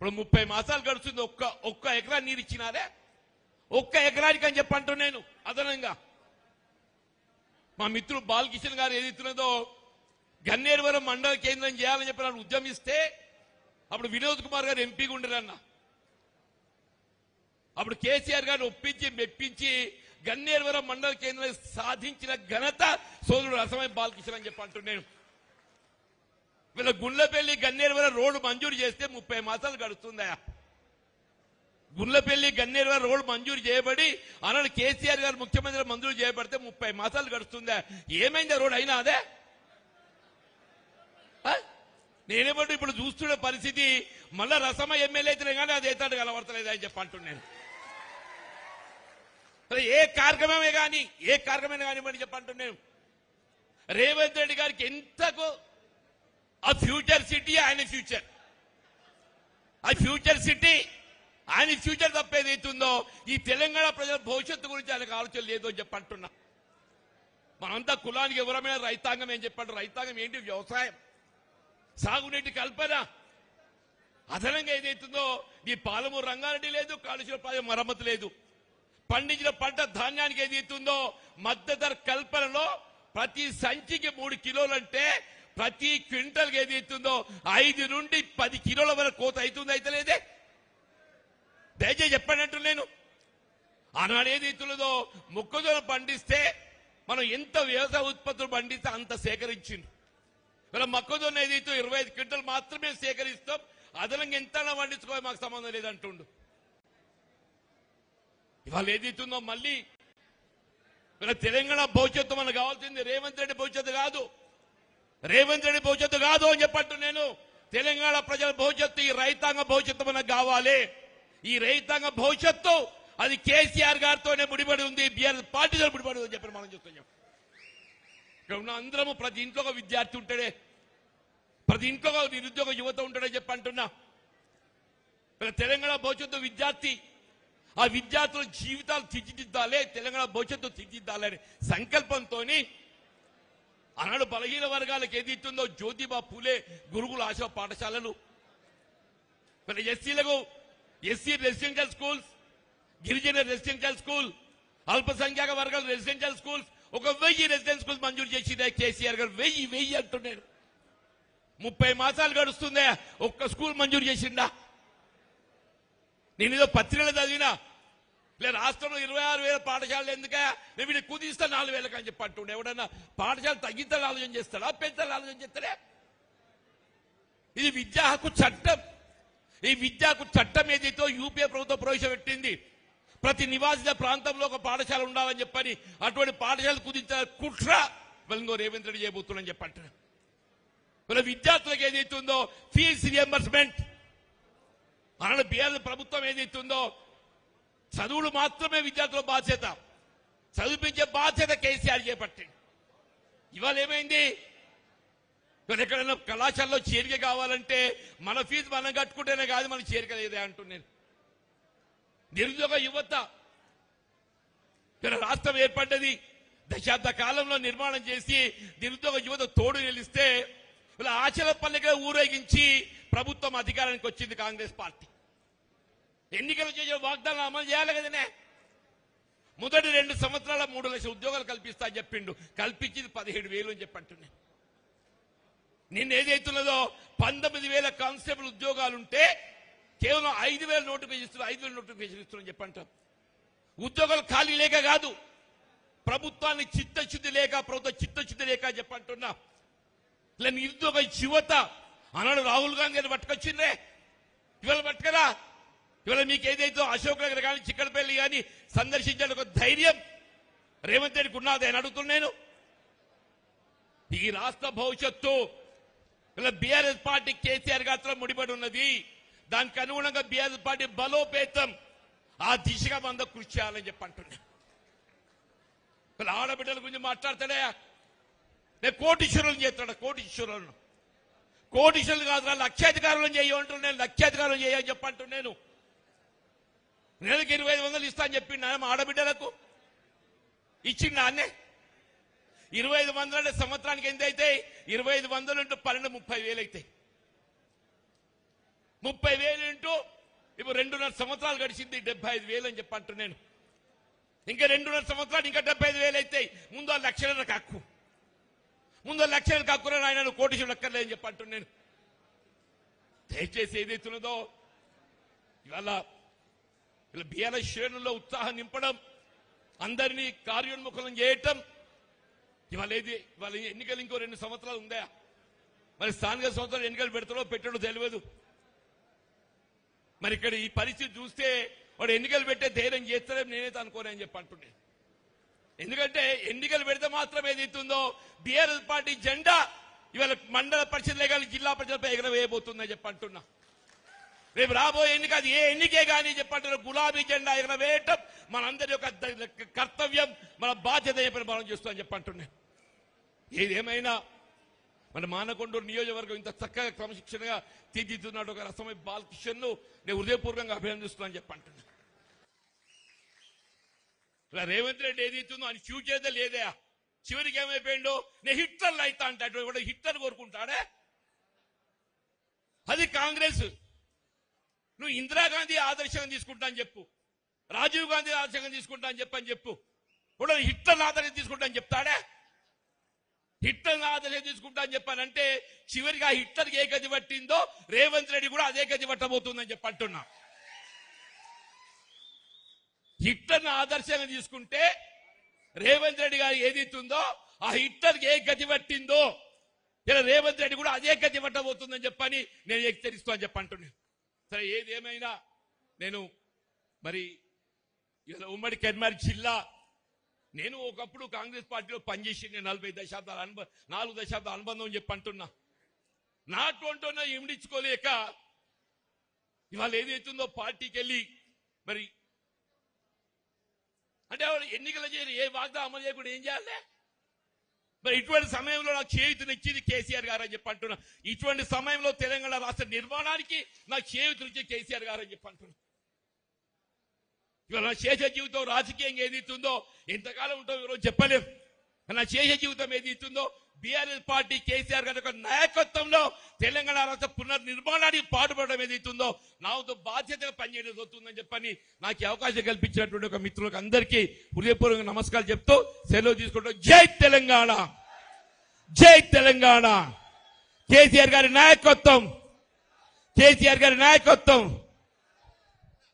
ఇప్పుడు 30 మాసాలు గడుస్తుంది. ఒక్క ఎకరా నీరు ఇచ్చినారే? ఒక్క ఎకరానికి అని చెప్పంటూ నేను అదనంగా మా మిత్రుడు బాలకిషన్ గారు ఏదైతున్నదో గన్నేరువరం మండల కేంద్రం చేయాలని చెప్పి నన్ను ఉద్యమిస్తే అప్పుడు వినోద్ కుమార్ గారు ఎంపీగా ఉండరన్న. అప్పుడు కేసీఆర్ గారిని ఒప్పించి మెప్పించి గన్నేరువరం మండల కేంద్రం సాధించిన ఘనత సోదరుడు రసమై బాలకిషన్ అని చెప్పి అంటున్నాను. వీళ్ళ గుండ్లపల్లి గన్నేరువరం రోడ్డు మంజూరు చేస్తే 30 మాసాలు గడుస్తుందా? గుండ్లపల్లి గన్నేరువరం రోడ్డు మంజూరు చేయబడి అన్నాడు కేసీఆర్ గారు ముఖ్యమంత్రి మంజూరు చేయబడితే 30 మాసాలు గడుస్తుందా? ఏమైంది రోడ్డు అయినా అదే? నేనేమంటూ ఇప్పుడు చూస్తున్న పరిస్థితి మళ్ళా రసమ ఎమ్మెల్యే అయితేనే కానీ అది ఎత్తాడు కలవడతలేదు అని చెప్పి అంటున్నాను. ఏ కార్యక్రమమే కానీ మరి చెప్పంటున్నాను. రేవంత్ రెడ్డి గారికి ఎంతకు ఆ ఫ్యూచర్ సిటీ ఆయన ఫ్యూచర్, ఆ ఫ్యూచర్ సిటీ ఆయన ఫ్యూచర్ తప్పేదైతుందో ఈ తెలంగాణ ప్రజల భవిష్యత్తు గురించి ఆయనకు ఆలోచన లేదు అని చెప్పంటున్నా. మనంతా కులానికి ఎవరమైనా రైతాంగం ఏం చెప్పంటారు? రైతాంగం ఏంటి? వ్యవసాయం, సాగునీటి కల్పన. అదనంగా ఏదైతుందో ఈ పాలమూరు రంగారెడ్డి లేదు, కాళేశ్వరం మరమ్మతు లేదు. పండించిన పంట ధాన్యానికి ఏదైతుందో మద్దతు ధర కల్పనలో ప్రతి సంచికి 3 కిలోలంటే ప్రతి క్వింటల్కి ఏదైతుందో 5 నుండి 10 కిలోల వరకు కోత అవుతుంది, అయితే లేదే? దయచేసి చెప్పండి నేను. ఆనాడు ఏదైతున్నదో మొక్కజొన్న పండిస్తే మనం ఎంత వ్యవసాయ ఉత్పత్తులు పండిస్తే అంత సేకరించింది. ఇలా మొక్కజొన్న ఏదైతే 25 క్వింటల్ మాత్రమే సేకరిస్తాం, అదనంగా ఎంత పండించుకోవాలి మాకు సంబంధం లేదంటుండు. ఇవాళ ఏదైతుందో మళ్ళీ ఇలా తెలంగాణ భవిష్యత్తు మనకు కావాల్సింది రేవంత్ రెడ్డి భవిష్యత్తు కాదు, రేవంత్ రెడ్డి భవిష్యత్తు కాదు అని చెప్పట్టు నేను. తెలంగాణ ప్రజల భవిష్యత్తు, ఈ రైతాంగ భవిష్యత్తు మనకు కావాలి. ఈ రైతాంగ భవిష్యత్తు అది కేసీఆర్ గారితోనే ముడిపడి ఉంది, బీఆర్ఎస్ పార్టీతో ముడిపడి ఉంది అని చెప్పి మనం చూస్తున్నాం. ఇక్కడ ఉన్న అందరము ప్రతి ఇంట్లో ఒక విద్యార్థి ఉంటాడే, ప్రతి ఇంట్లో ఒక నిరుద్యోగ యువత ఉంటాడని చెప్పి అంటున్నా. తెలంగాణ భవిష్యత్తు విద్యార్థి, ఆ విద్యార్థుల జీవితాలు తీర్చిదిద్దాలి, తెలంగాణ భవిష్యత్తు తీర్చిదిద్దాలని సంకల్పంతో ఆనాడు బలహీన వర్గాలకు ఏదైతుందో జ్యోతిబా పూలే గురుకుల ఆశా పాఠశాలలు, ఎస్సీలకు ఎస్సీ రెసిడెన్షియల్ స్కూల్స్, గిరిజన రెసిడెన్షియల్ స్కూల్, అల్పసంఖ్యాక వర్గాల రెసిడెన్షియల్ స్కూల్స్, 1000 రెసిడెన్షియల్ స్కూల్స్ మంజూరు చేసిందే కేసీఆర్ గారు. 1000 అంటున్నాడు. 30 మాసాలు గడుస్తుందే, ఒక్క స్కూల్ మంజూరు చేసిండా? నేనేదో పత్రికలు చదివినా లేదు రాష్ట్రంలో 26,000 పాఠశాలలు ఎందుక నేను వీడిని కుదిస్తా 4,000 అని చెప్పి అంటుండే. ఎవడన్నా పాఠశాల తగ్గించాలని ఆలోచన చేస్తాడా, పెంచాలని ఆలోచన చేస్తాడే? ఇది విద్యా హక్కు చట్టం. ఈ విద్యా హక్కు చట్టం ఏదైతే యూపీఏ ప్రభుత్వం ప్రవేశపెట్టింది, ప్రతి నివాసిత ప్రాంతంలో ఒక పాఠశాల ఉండాలని చెప్పని అటువంటి పాఠశాల కుదించిన కుట్ర ఇంకో రేవంత్ రెడ్డి చేయబోతున్నాని చెప్పంటారు. విద్యార్థులకు ఏదైతుందో ఫీజు రియంబర్స్మెంట్ అన్నాడు బీఆర్ఎస్ ప్రభుత్వం ఏదైతుందో చదువులు మాత్రమే విద్యార్థుల బాధ్యత, చదివించే బాధ్యత కేసీఆర్ చేపట్టింది. ఇవాళ ఏమైంది? ఎక్కడైనా కళాశాలలో చేరిక కావాలంటే మన ఫీజు మనం కట్టుకుంటేనే కాదు, మనకు చేరిక లేదే అంటున్నాను. నిరుద్యోగ యువత రాష్ట్రం ఏర్పడ్డది, దశాబ్ద కాలంలో నిర్మాణం చేసి నిరుద్యోగ యువత తోడు నిలిస్తే ఇలా ఆశల పల్లెగా ఊరేగించి ప్రభుత్వం అధికారానికి వచ్చింది కాంగ్రెస్ పార్టీ. ఎన్నికలు చేసే వాగ్దానాలు అమలు చేయాలి కదనే. మొదటి 2 సంవత్సరాల 3 లక్షల ఉద్యోగాలు కల్పిస్తా అని చెప్పిండు, కల్పించింది 17,000 అని చెప్పంటున్నాను. నిన్న ఏదైతున్నదో 19,000 కానిస్టేబుల్ ఉద్యోగాలుంటే కేవలం 5,000 నోటిఫికేషన్ ఇస్తున్నారు, 5,000 నోటిఫికేషన్ ఇస్తున్నారని చెప్పంటారు. ఉద్యోగాలు ఖాళీ లేక కాదు, ప్రభుత్వాన్ని చిత్తశుద్ధి లేక, ప్రభుత్వ చిత్తశుద్ధి లేక చెప్పంటున్నా. ఇలా నిరుద్యోగ యువత అన్నాడు రాహుల్ గాంధీ గారిని పట్టుకొచ్చిందే, ఇవాళ పట్టుకరా. ఇవాళ మీకు ఏదైతే అశోక్ నగర్ కానీ చిక్కడపల్లి కానీ సందర్శించడానికి ఒక ధైర్యం రేవంత్ రెడ్డికి ఉన్నది అని అడుగుతున్నాను. ఈ రాష్ట్ర భవిష్యత్తు ఇలా బీఆర్ఎస్ పార్టీ కేసీఆర్ గారితో ముడిపడి ఉన్నది. దానికి అనుగుణంగా బీఆర్ఎస్ పార్టీ బలోపేతం ఆ దిశగా మనం కృషి చేయాలని చెప్పంటున్నా. ఇలా ఆడబిడ్డల గురించి మాట్లాడతాడే, నేను కోటీశ్వరులను చేస్తాడు, కోటీశ్వరులు కాదు లక్షాధికారులను చేయమంటున్నాను. నేను లక్షాధికారులు చేయని చెప్పంటున్నాను. నెలకి 2,500 ఇస్తా అని చెప్పిండు మా ఆడబిడ్డలకు. ఇచ్చిండు అన్నే 2,500 అంటే సంవత్సరానికి ఎంత అయితే 2,500 × 12 30,000 అవుతాయి. 30,000 ఇంటూ ఇప్పుడు 2.5 సంవత్సరాలు గడిచింది 75,000 అని చెప్పంటూ నేను ఇంకా 2.5 సంవత్సరాలు ఇంకా 75,000 అవుతాయి. ముందు ఆ లక్షల కక్కు ముందు లక్షల కక్కున ఆయన కోటీశ్వరులు లెక్కర్లేదని చెప్పంటూ నేను దయచేసి ఏదైతున్నదో ఇవాళ బీఆర్ఎస్ శ్రేణుల్లో ఉత్సాహం నింపడం, అందరినీ కార్యోన్ముఖం చేయటం. ఇవాళ ఎన్నికలు ఇంకో 2 సంవత్సరాలు ఉందా? మరి స్థానిక సంవత్సరాలు ఎన్నికలు పెడతాడో పెట్టడో తెలియదు. మరి ఇక్కడ ఈ పరిస్థితి చూస్తే వాడు ఎన్నికలు పెట్టే ధైర్యం చేస్తాడని నేనైతే అనుకోనని చెప్పి అంటుండే. ఎందుకంటే ఎన్నికలు పెడితే మాత్రం ఏదైతుందో బీఆర్ఎస్ పార్టీ జెండా ఇవాళ మండల పరిషత్లే కానీ జిల్లా పరిషత్పై ఎగరవేయబోతుందని చెప్పి అంటున్నా. రేపు రాబోయే ఎన్నిక అది ఏ ఎన్నికే కానీ చెప్పంటున్న గులాబీ జెండా ఎగరవేయటం మనందరి యొక్క కర్తవ్యం, మన బాధ్యత చెప్పని మనం చేస్తామని చెప్పంటున్నా. ఏదేమైనా మన మానకొండూరు నియోజకవర్గం ఇంత చక్కగా క్రమశిక్షణగా తీర్చిదిద్దున్నాడు ఒక రసమై బాలకిషన్ ను నేను హృదయపూర్వకంగా అభినందిస్తున్నాను చెప్పంటున్నా. రేవంత్ రెడ్డి ఏదైతుందో అని ఫ్యూచర్ లేదే, చివరికి ఏమైపోయిండో నేను హిట్లర్లు అవుతా అంటాడు. కూడా హిట్లర్ కోరుకుంటాడే? అది కాంగ్రెస్. నువ్వు ఇందిరాగాంధీ ఆదర్శంగా తీసుకుంటా అని చెప్పు, రాజీవ్ గాంధీ ఆదర్శంగా తీసుకుంటా అని చెప్పు. కూడా హిట్లర్ ఆదర్శం తీసుకుంటా అని చెప్తాడే? హిట్లర్ ఆదర్శం తీసుకుంటా అని చెప్పానంటే చివరికి ఆ హిట్లర్కి ఏ గది పట్టిందో రేవంత్ రెడ్డి కూడా అదే గది పట్టబోతుందని చెప్పి అంటున్నా. హిట్లర్ని ఆదర్శంగా తీసుకుంటే రేవంత్ రెడ్డి గారు ఏదైతుందో ఆ హిట్లర్కి ఏ గతి పట్టిందో ఇలా రేవంత్ రెడ్డి కూడా అదే గతి పట్టబోతుందని చెప్పని నేను హెచ్చరిస్తూ అని చెప్పి అంటున్నాను. సరే ఏదేమైనా నేను మరి ఇలా ఉమ్మడి కరీంనగర్ జిల్లా నేను ఒకప్పుడు కాంగ్రెస్ పార్టీలో పనిచేసి నేను 4 దశాబ్దాల అనుబంధం చెప్పి అంటున్నా. నాటువంటి ఇమిడించుకోలేక ఇవాళ ఏదైతుందో పార్టీకి వెళ్ళి మరి అంటే ఎన్నికలు చేసి ఏ వాగ్దానం అమలు చేయకుండా ఏం చేయాలి? మరి ఇటువంటి సమయంలో నాకు చేయూతనిచ్చింది కేసీఆర్ గారు అని చెప్పి అంటున్నా. ఇటువంటి సమయంలో తెలంగాణ రాష్ట్ర నిర్మాణానికి నాకు చేయూతనిచ్చి కేసీఆర్ గారు అని చెప్పి అంటున్నా. ఇవాళ నా శేష జీవితం రాజకీయంగా ఏదైతుందో ఎంతకాలం ఉంటుందో ఈరోజు చెప్పలేము. నా శేష జీవితం ఏదైతుందో బీఆర్ఎస్ పార్టీ కేసీఆర్ గారి యొక్క నాయకత్వంలో తెలంగాణ రాష్ట్ర పునర్నిర్మాణానికి పాటుపడడం ఏదైతుందో నాతో బాధ్యతగా పనిచేయడం అవుతుందని చెప్పని నాకు అవకాశం కల్పించినటువంటి ఒక మిత్రులకు అందరికీ హృదయపూర్వక నమస్కారాలు చెప్తూ సెలవు తీసుకుంటూ జై తెలంగాణ, జై తెలంగాణ. కేసీఆర్ గారి నాయకత్వం, కేసీఆర్ గారి నాయకత్వం.